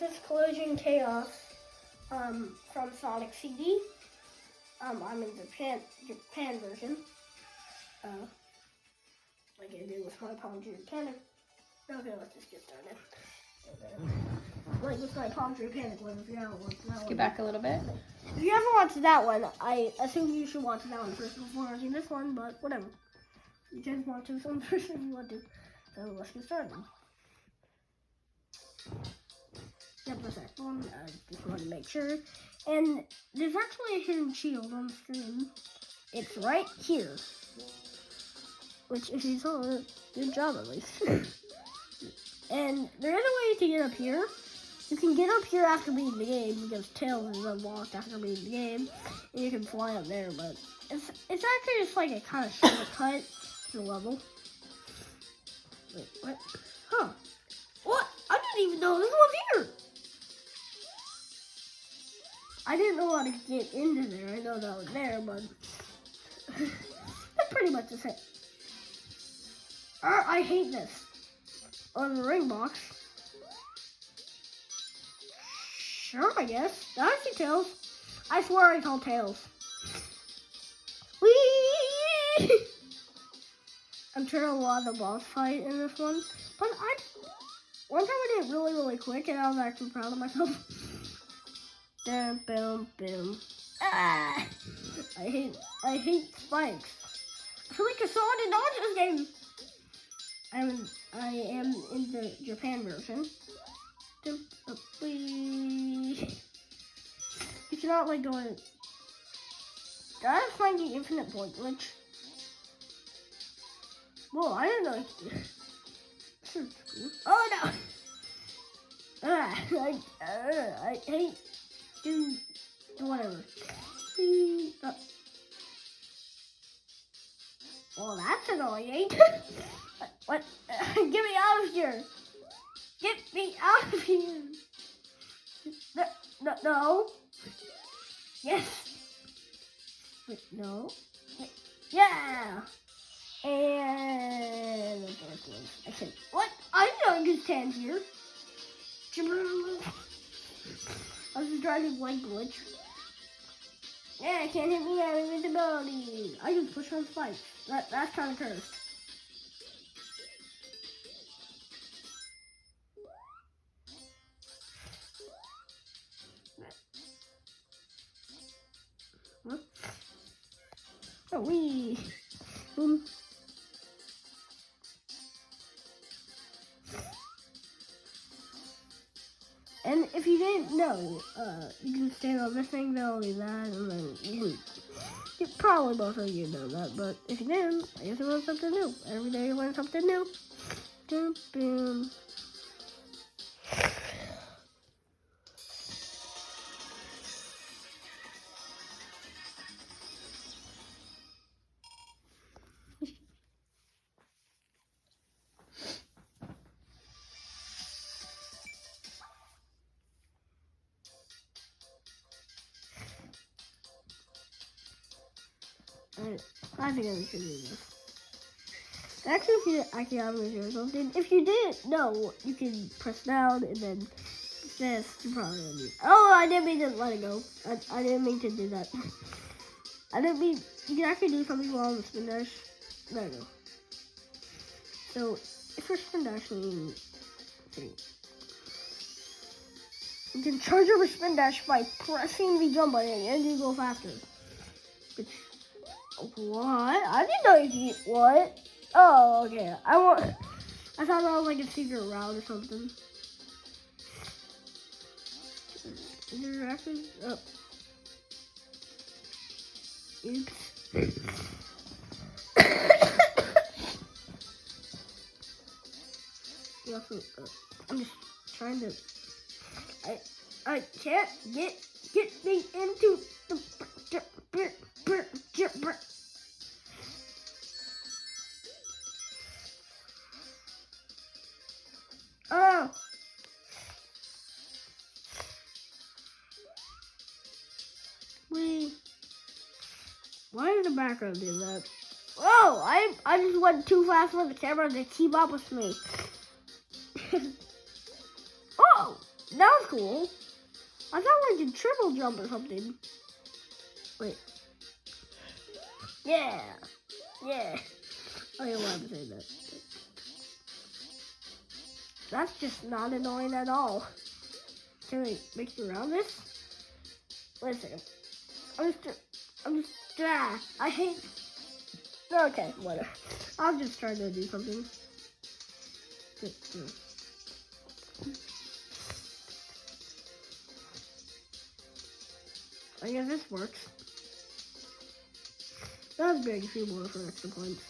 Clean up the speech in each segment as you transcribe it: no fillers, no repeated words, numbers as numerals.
is Collision Chaos from Sonic CD. I'm in the Japan version. Like I did with my Palm Panic. Okay, let's just get started. Like with my Palm Panic one, if you haven't watched that one. Let's get back a little bit. If you haven't watched that one, I assume you should watch that one first before watching this one, but whatever. You can watch this one first if you want to. So let's get started. Yep, that's that one. I just want to make sure. And there's actually a hidden shield on the screen. It's right here. Which, if you saw it, good job at least. And there is a way to get up here. You can get up here after beating the game because Tails is unlocked after beating the game. And you can fly up there, but it's actually just like a kind of shortcut to the level. Wait, what? Huh. What? I didn't even know this was here. I didn't know how to get into there. I know that was there, but that's pretty much the same. I hate this. On the ring box. Sure, I guess. I see Tails. I swear I call Tails. Whee! I'm trying to love the boss fight in this one. But one time I did it really, really quick, and I was actually proud of myself. Boom, boom, boom. Ah! I hate spikes. I feel like I saw it in this game. I am in the Japan version. You cannot let go of it. Gotta find the infinite point glitch. Whoa, I don't know. Oh no! I hate doing whatever. Well, that's annoying. What? Get me out of here! Get me out of here! No. Yes. Wait, no. Yeah. And I said, what? I didn't understand here. I was just trying to like glitch. Yeah, I can't hit me out of invincibility. I can push on spikes. That's kind of cursed. Huh? Oh, wee. Boom. And if you didn't know, you can stand on this thing, then only that, and then you probably most of you know that, but if you didn't, I guess you learn something new. Every day you learn something new. Boom, boom. I think I should do this. Actually, if you didn't know, you can press down and then this. You probably don't need. Oh, I didn't mean to let it go. I didn't mean to do that. I didn't mean. You can actually do something wrong with spin dash. There you go. So, if you're spin dashing, you can charge over spin dash by pressing the jump button and you go faster. Which, what? I didn't know you could. What? Oh, okay. I thought that was like a secret route or something. Is there actually? Oh. Oops. I'm just trying to. I can't get me into the. Oh. Why did the background do that? Whoa! I just went too fast for the camera to keep up with me. Oh! That was cool. I thought we could triple jump or something. Wait. Yeah. Yeah. I don't want to say that. That's just not annoying at all. Can we make it around this? Wait a second. I hate. Okay, whatever. I'll just try to do something. I guess this works. That's big if you want for extra points.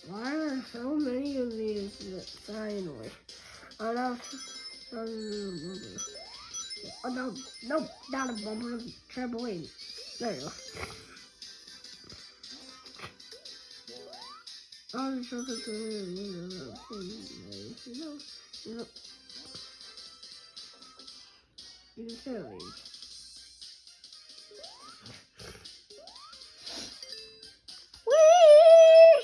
Why are so many of these finally? Oh no. Oh no, no, not a bumper, trampoline. There you go. Oh, you can tell me. Whee!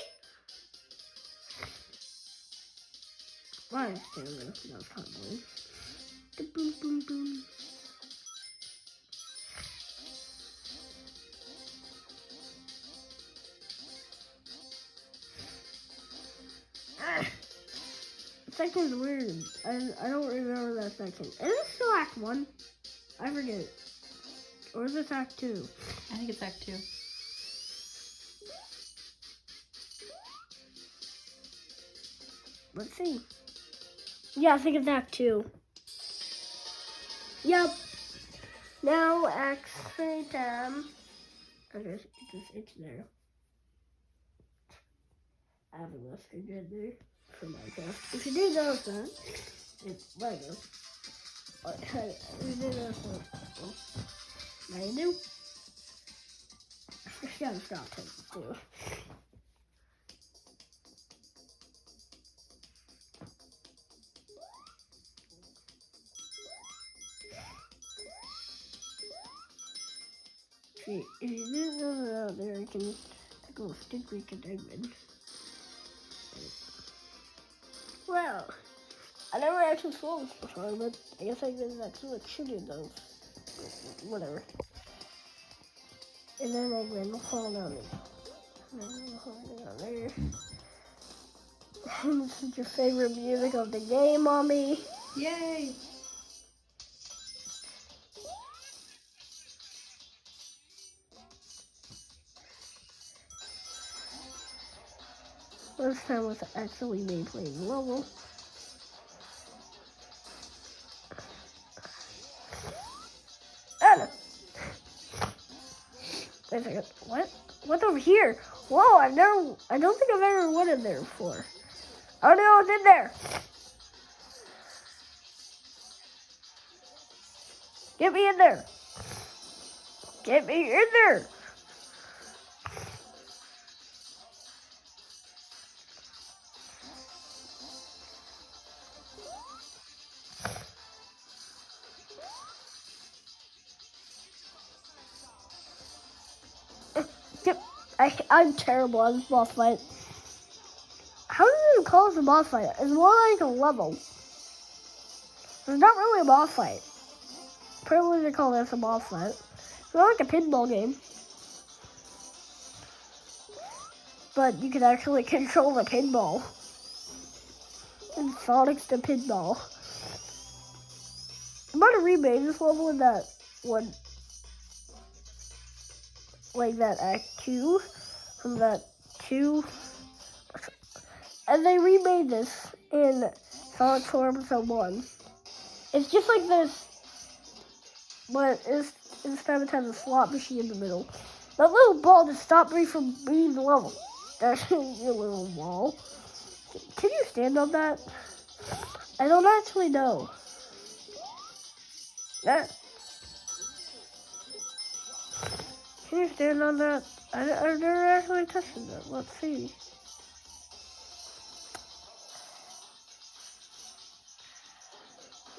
Why is there no cowboy? Boom, boom, boom. Second's weird. I don't remember that second. Is this still Act 1? I forget. Or is this Act 2? I think it's Act 2. Let's see. Yeah, I think it's Act 2. Yep. Now Act 3 time. Okay, it's there. I have a listed in there for Minecraft. If you didn't notice that, it's Lego. If you didn't notice that, now you do. I gotta stop taking too. If you didn't know that out there, you can take a little stick we can Eggman. Well, I never actually saw this before, but I guess I didn't actually like shooting those. Whatever. And then Eggman will fall down there. This is your favorite music of the game, Mommy. Yay! This time was actually me playing the level. Anna! Wait a second. What? What's over here? Whoa, I don't think I've ever went in there before. I don't know what's in there. Get me in there. Get me in there. I'm terrible at this boss fight. How do you call this a boss fight? It's more like a level. It's not really a boss fight. Probably they call this a boss fight. It's more like a pinball game. But you can actually control the pinball. And Sonic's the pinball. I'm about to remake this level in that one. Like that Act 2. From that 2. And they remade this in Sonic 4 Episode 1. It's just like this, but instead it has a slot machine in the middle. That little ball just stopped me from beating the level. That's your little ball. Can you stand on that? I don't actually know. That. Can you stand on that? I've never actually touched that. Let's see.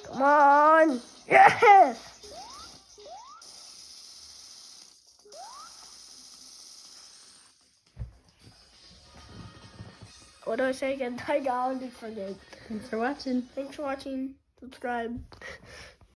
Come on! Yes! What do I say again? I already forget. Thanks for watching. Thanks for watching. Subscribe.